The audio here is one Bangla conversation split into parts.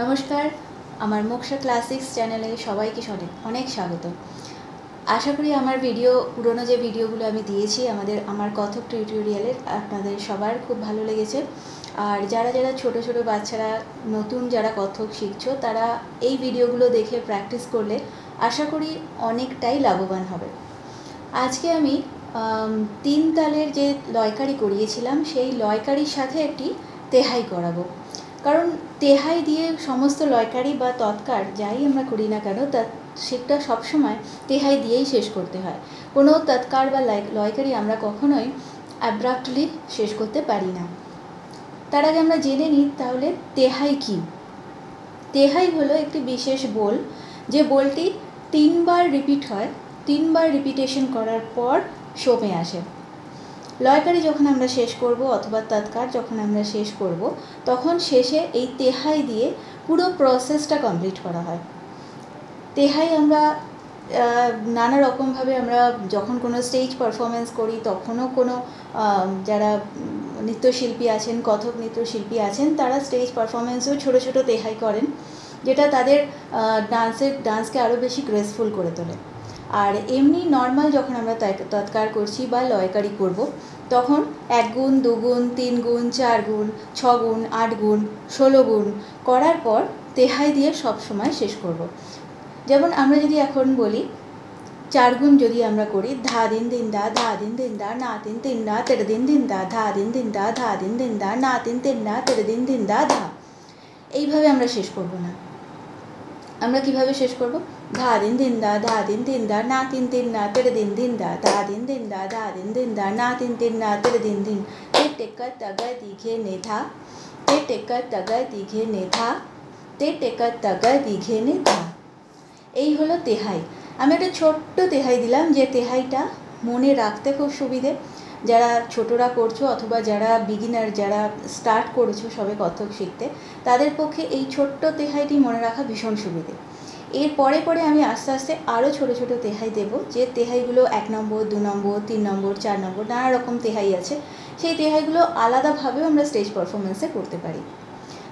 নমস্কার, আমার মোক্ষা ক্লাসিক্স চ্যানেলে সবাইকে অনেক স্বাগত। আশা করি আমার পুরনো যে ভিডিওগুলো আমি দিয়েছি আমার কথক টিউটোরিয়ালের আপনাদের সবার খুব ভালো লেগেছে। আর যারা ছোট ছোট বাচ্চারা নতুন যারা কথক শিখছো তারা এই ভিডিওগুলো দেখে প্র্যাকটিস করলে আশা করি অনেকটাই লাভবান হবে। আজকে আমি 3 তালের যে লয়কারি করিয়েছিলাম সেই লয়কারির সাথে একটি তেহাই করাবো। কারণ তেহাই দিয়ে সমস্ত লয়কারি বা তৎকার যাই আমরা করি না কেন সেটা সবসময় তেহাই দিয়েই শেষ করতে হয়। কোনো তৎকার বা লয়কারি আমরা কখনোই অ্যাব্রাপ্টলি শেষ করতে পারি না। তার আগে আমরা জেনে নিই তাহলে তেহাই কী। তেহাই হলো একটি বিশেষ বোল, যে বোলটি 3 বার রিপিট হয়, 3 বার রিপিটেশন করার পর শোমে আসে। লয়কারি যখন আমরা শেষ করব অথবা তৎকার যখন আমরা শেষ করব তখন শেষে এই তেহাই দিয়ে পুরো প্রসেসটা কমপ্লিট করা হয়। তেহাই আমরা নানা রকমভাবে আমরা যখন কোনো স্টেজ পারফরমেন্স করি তখনও কোনো যারা নৃত্যশিল্পী আছেন, কথক নৃত্যশিল্পী আছেন, তারা স্টেজ পারফরমেন্সেও ছোটো ছোটো তেহাই করেন, যেটা তাদের ডান্সকে আরও বেশি গ্রেসফুল করে তোলে। আর এমনি নর্মাল যখন আমরা তৎকার করছি বা লয়কারি করব তখন 1 গুণ 2 গুণ 3 গুণ 4 গুণ 6 গুণ 8 গুণ 16 গুণ করার পর তেহাই দিয়ে সব সময় শেষ করব। যেমন আমরা যদি এখন বলি 4 গুণ যদি আমরা করি, ধা দিন দিন দা, ধা দিন দিন দা, না তিন তিন না, তেরে দিন দিন দা, ধা দিন দিন দা, ধা দিন দিন দা, না তিন তিন না, তেরে দিন দিন দা, ধা। এইভাবে আমরা শেষ করব না। আমরা কিভাবে শেষ করব? ধা দিন দিন দা, ধা দিন দিন দা, না তিন তিন না, তেরে দিন দিন দা, ধা দিন দিন দা, ধা দিন দিন দা, না তিন তিন না, তেরে দিন দিন। তে টেক্কা তাগা দিঘে নে ধা, তে টেক্কা তাগা দিঘে নে ধা, তে টেক্কা তাগা দিঘে নে ধা। এই হলো তেহাই। আমি একটা ছোট্ট তেহাই দিলাম, যে তেহাইটা মনে রাখতে খুব সুবিধে। যারা ছোটরা করছো অথবা যারা বিগিনার, যারা স্টার্ট করেছো সবে কথক শিখতে, তাদের পক্ষে এই ছোট্ট তেহাইটি মনে রাখা ভীষণ সুবিধে। এর পরে আমি আস্তে আস্তে আরও ছোটো ছোটো তেহাই দেবো, যে তেহাইগুলো 1 নম্বর 2 নম্বর 3 নম্বর 4 নম্বর নানা রকম তেহাই আছে। সেই তেহাইগুলো আলাদাভাবেও আমরা স্টেজ পারফরমেন্সে করতে পারি।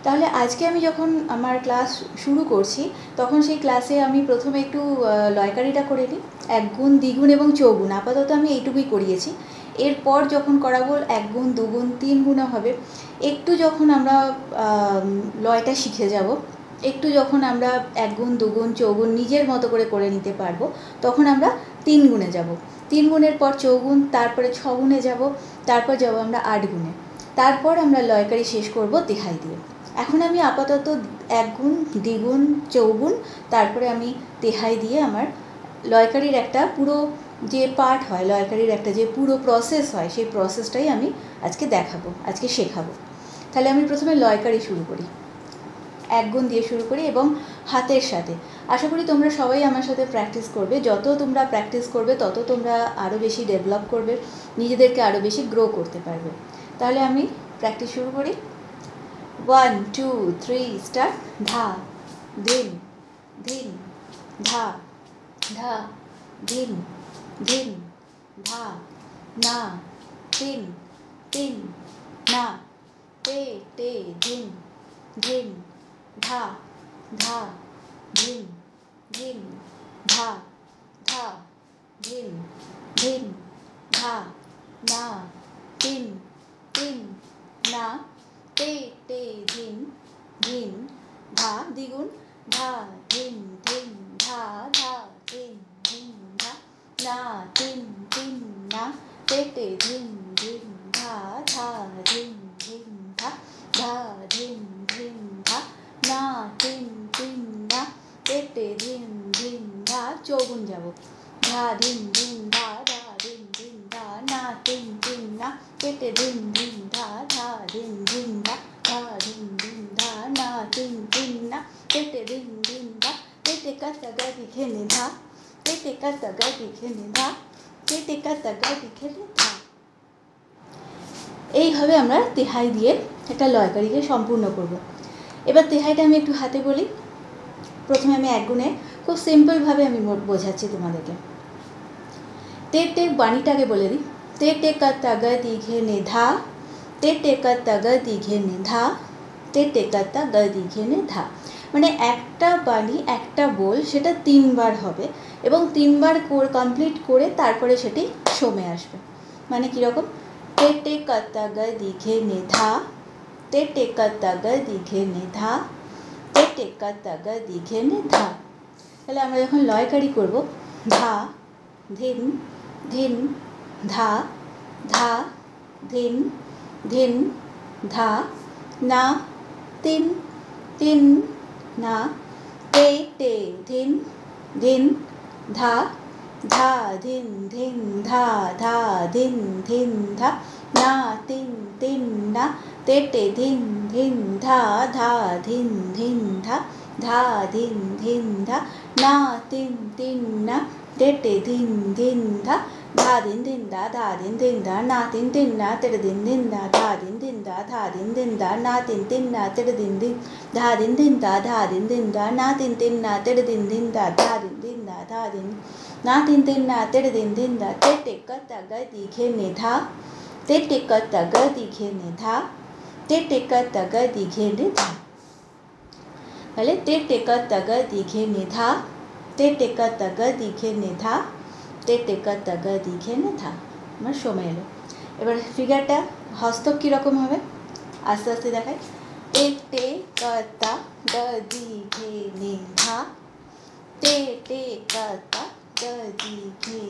তাহলে আজকে আমি যখন আমার ক্লাস শুরু করছি তখন সেই ক্লাসে আমি প্রথমে একটু লয়কারিটা করে নিই, 1 গুণ 2 গুণ এবং 4 গুণ। আপাতত আমি এইটুকুই করিয়েছি। এরপর যখন করাবো 1 গুণ 2 গুণ 3 গুণও হবে। একটু যখন আমরা লয়টা শিখে যাব, একটু যখন আমরা 1 গুণ 2 গুণ 4 গুণ নিজের মতো করে নিতে পারবো, তখন আমরা 3 গুণে যাব। 3 গুণের পর 4 গুণ, তারপরে 6 গুণে যাব, তারপর যাব আমরা 8 গুণে। তারপর আমরা লয়কারি শেষ করব তেহাই দিয়ে। এখন আমি আপাতত 1 গুণ 2 গুণ 4 গুণ, তারপরে আমি তেহাই দিয়ে আমার লয়কারির একটা পুরো যে পার্ট হয়, লয়কারির একটা যে পুরো প্রসেস হয়, সেই প্রসেসটাই আমি আজকে দেখাবো, আজকে শেখাবো। তাহলে আমি প্রথমে লয়কারি শুরু করি, 1 গুণ দিয়ে শুরু করি এবং হাতের সাথে। আশা করি তোমরা সবাই আমার সাথে প্র্যাকটিস করবে। যত তোমরা প্র্যাকটিস করবে তত তোমরা আরও বেশি ডেভেলপ করবে, নিজেদেরকে আরও বেশি গ্রো করতে পারবে। তাহলে আমি প্র্যাকটিস শুরু করি। 1 2 3 স্টার্ট। ধা ধিন ধিন ধা, ধা ধিন ধিন ধা, না তিন তিন না, তে তে ধিন ধিন ধা, ধা ধিন ধিন ধা, ধা ধিন ধিন ধা, না তিন তিন না, তে তে ধিন ধিন ধা, দ্বিগুণ ধা ধিন ধিন ধা, ধা ধিন ধিন ধা, না তিন তিন না, তে তে ধিন ধিন ধা, ধা ধিন ধিন ধা, ধা ধিন ধিন ধা, না তিন তিন না, তে তে ধিন ধিন ধা। 4 গুণ যাব। ধা ধিন ধিন ধা, ধা ধিন ধিন ধা, না তিন তিন না, তে তে ধিন ধিন ধা, ধা ধিন ধিন ধা, ধা ধিন ধিন ধা, না তিন তিন না, তে তে ধিন ধিন ধা, তে তে কা তাগা দিঘে নে ধা, তে তে কা তাগা দিঘে নে ধা, তে তে কা তাগা দিঘে নে ধা। এইভাবে আমরা তেহাই দিয়ে একটা লয়কারিকে সম্পূর্ণ করব। এবার তেহাইটা আমি একটু হাতে বলি। প্রথমে আমি 1 গুণে খুব সিম্পলভাবে আমি বোঝাচ্ছি তোমাদেরকে। তে তে বাণীটাকে বলে দিই। তে তে কা তাগা দিঘে নে ধা, তে তে কা তাগা দিঘে নে ধা, তে টেকাতা গ দীঘে ধা। মানে একটা বাণী একটা বোল সেটা 3 বার হবে এবং 3 বার কমপ্লিট করে তারপরে সেটি সোমে আসবে। মানে কীরকম, তে টেকাতা গ দীঘে ধা, তে টেকাতা গ দীঘে ধা, তে টেকাতা গ দীঘে ধা। তাহলে আমরা যখন লয়কারি করব, ধা ধিন ধিন ধা, ধা ধিন ধিন ধা, না তিন তিন না, তে তে ধিন ধিন ধা, ধা ধিন ধিন ধা, ধা ধিন ধিন ধা, না তিন তিন না, তে তে ধিন ধিন ধা, ধা ধিন ধিন ধা, ধা ধিন ধিন ধা, না তিন তিন না, তে তে ধিন ধিন ধা, ধা ধিন ধিন ধা, ধা ধিন ধিন ধা, না তিন তিন না, তেরে ধিন ধিন ধা, ধা ধিন ধিন ধা, ধা ধিন ধিন ধা, না তিন তিন না, তেরে ধিন ধিন, ধা ধিন ধিন ধা, ধা ধিন ধিন ধা, না তিন তিন না, তেরে ধিন ধিন ধা, ধা ধিন ধিন ধা, ধা ধিন, না তিন তিন না, তেরে ধিন ধিন ধা, তে টেকাতা গ দীঘে ধা, তে টেকাতা গ দীঘে ধা, তে টেকাতা গ দীঘে ধা। তাহলে তে টেকাতা গ দীঘে ধা, তে টেকাতা গ দীঘে ধা, তে টেকাতা গ দীঘে ধা। আমার সময় এলো। এবার ফিগারটা হস্তক কীরকম হবে আস্তে আস্তে দেখাই। তে টেকাতা গ দীঘে ধা, তে টেকাতা গ দীঘে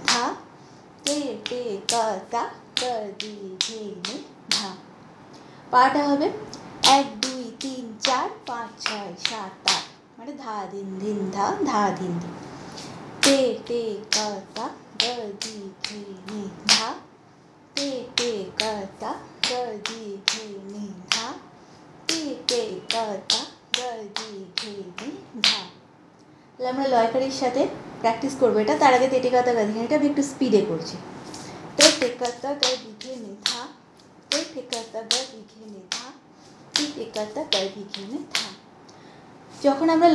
ধা, তে টেকাতা গ দীঘে ধা। পাটা হবে 1 2 3 4 5 6 7 8, মানে ধা ধিন ধিন ধা, ধা ধিন ধিন। তে টেকাতা গ দীঘে ধা, তে টেকাতা গ দীঘে ধা, তে টেকাতা গ দীঘে ধা। তাহলে আমরা লয়কারির সাথে প্র্যাকটিস করবো এটা। তার আগে তে টেকাতা গ দীঘে, এটা আমি একটু স্পিডে করছি। তে টেকাতা গ দীঘে ধা, তে টেকাতা গ দীঘে ধা, তে টেকাতা গ দীঘে ধা। যখন আমরা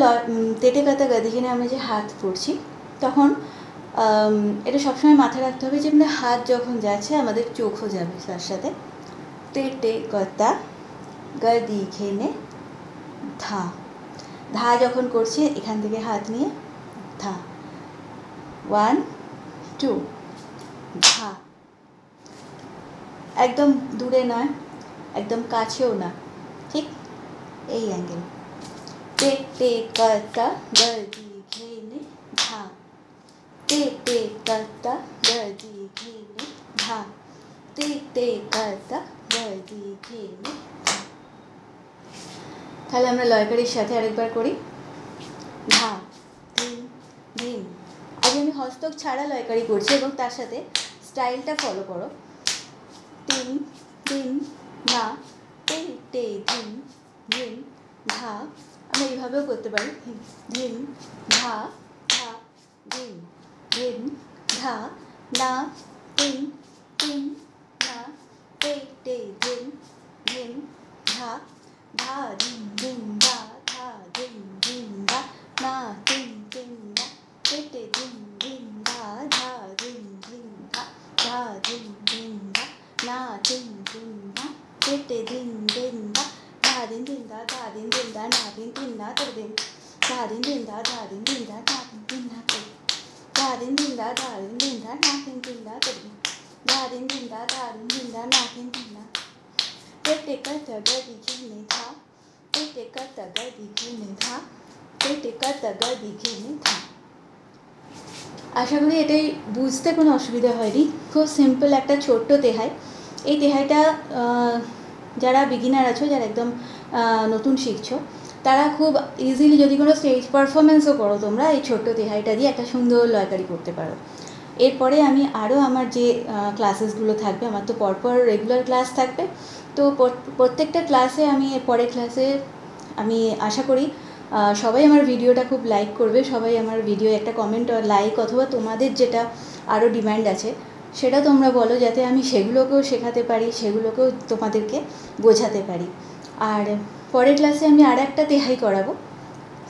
তে টেকাতা গ দীঘে আমরা যে হাত পড়ছি তখন এটা সবসময় মাথায় রাখতে হবে যে আমাদের হাত যখন যাচ্ছে আমাদের চোখও যাবে তার সাথে। তে টেকাতা গ দীঘে ধা, ধা যখন করছি এখান থেকে হাত নিয়ে ধা, 1 2 ধা। একদম দূরে নয়, একদম কাছেও না, ঠিক এই অ্যাঙ্গেল। তে টেকাতা গ দীঘে ধা, তে টেকাতা গ দীঘে ধা, তে টেকাতা গ দীঘে ধা। তাহলে আমরা লয়কারির সাথে আরেকবার করি। ধা ধিন ধিন। আজ আমি হস্তক ছাড়া লয়কারি করছি এবং তার সাথে স্টাইলটা ফলো করো। তিন তিন না, তে তে ধিন ধিন ধা। আমরা এইভাবেও করতে পারি, ধিন ধা, ধা ধিন ধিন ধা, না তিন তিন না, তে তে ধিন ধিন ধা, ধা ধিন ধিন ধা, ধা ধিন ধিন ধা, না তিন তিন না, তে তে ধিন ধিন ধা, ধা ধিন ধিন ধা, ধা ধিন ধিন ধা, না তিন তিন না, তে তে ধিন ধিন ধা, ধা ধিন ধিন ধা, ধা ধিন ধিন ধা, না তিন তিন না, তে ধিন, ধা ধিন ধিন ধা, ধা ধিন ধিন ধা, না তিন তিন না, তে ধা ধিন ধিন ধা, ধা ধিন ধিন ধা, না তিন তিন না, তে ধিন, ধা ধিন ধিন ধা, ধা ধিন ধিন ধা, না তিন তিন না। তে টেকাতা গ দীঘে ধা, তে টেকাতা গ দীঘে ধা, তে টেকাতা গ দীঘে ধা। আশা করি এটাই বুঝতে কোনো অসুবিধা হয়নি। খুব সিম্পল একটা ছোট্ট তেহাই। এই তেহাইটা যারা বিগিনার আছো, যারা একদম নতুন শিখছো, তারা খুব ইজিলি যদি কোনো স্টেজ পারফরমেন্সও করো তোমরা এই ছোট্ট তেহাইটা দিয়ে একটা সুন্দর লয়কারি করতে পারো। এরপরে আমি আরও আমার যে ক্লাসেসগুলো থাকবে, আমার তো পরপর রেগুলার ক্লাস থাকবে, তো প্রত্যেকটা ক্লাসে আমি পরের ক্লাসে আমি আশা করি সবাই আমার ভিডিওটা খুব লাইক করবে, সবাই আমার ভিডিও একটা কমেন্ট আর লাইক অথবা তোমাদের যেটা আরও ডিম্যান্ড আছে সেটা তোমরা বলো, যাতে আমি সেগুলোকেও শেখাতে পারি, সেগুলোকেও তোমাদেরকে বোঝাতে পারি। আর পরের ক্লাসে আমি আর একটা তেহাই করাবো,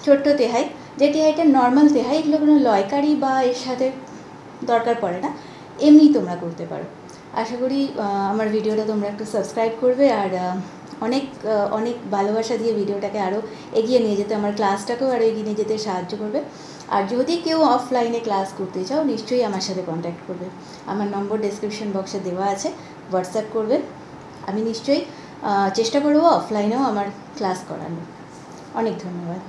ছোট্ট তেহাই, যে তেহাইটা নর্মাল তেহাই, এগুলো কোনো লয়কারি বা এর সাথে দরকার পড়ে না, এমনি তোমরা করতে পারো। আশা করি আমার ভিডিওটা তোমরা একটু সাবস্ক্রাইব করবে আর অনেক ভালোবাসা দিয়ে ভিডিওটাকে আরও এগিয়ে নিয়ে যেতে, আমার ক্লাসটাকেও আরও এগিয়ে নিয়ে যেতে সাহায্য করবে। আর যদি কেউ অফলাইনে ক্লাস করতে চাও নিশ্চয়ই আমার সাথে কন্ট্যাক্ট করবে। আমার নম্বর ডেসক্রিপশন বক্সে দেওয়া আছে, হোয়াটসঅ্যাপ করবেন। আমি নিশ্চয়ই চেষ্টা করবো অফলাইনেও আমার ক্লাস করানোর। অনেক ধন্যবাদ।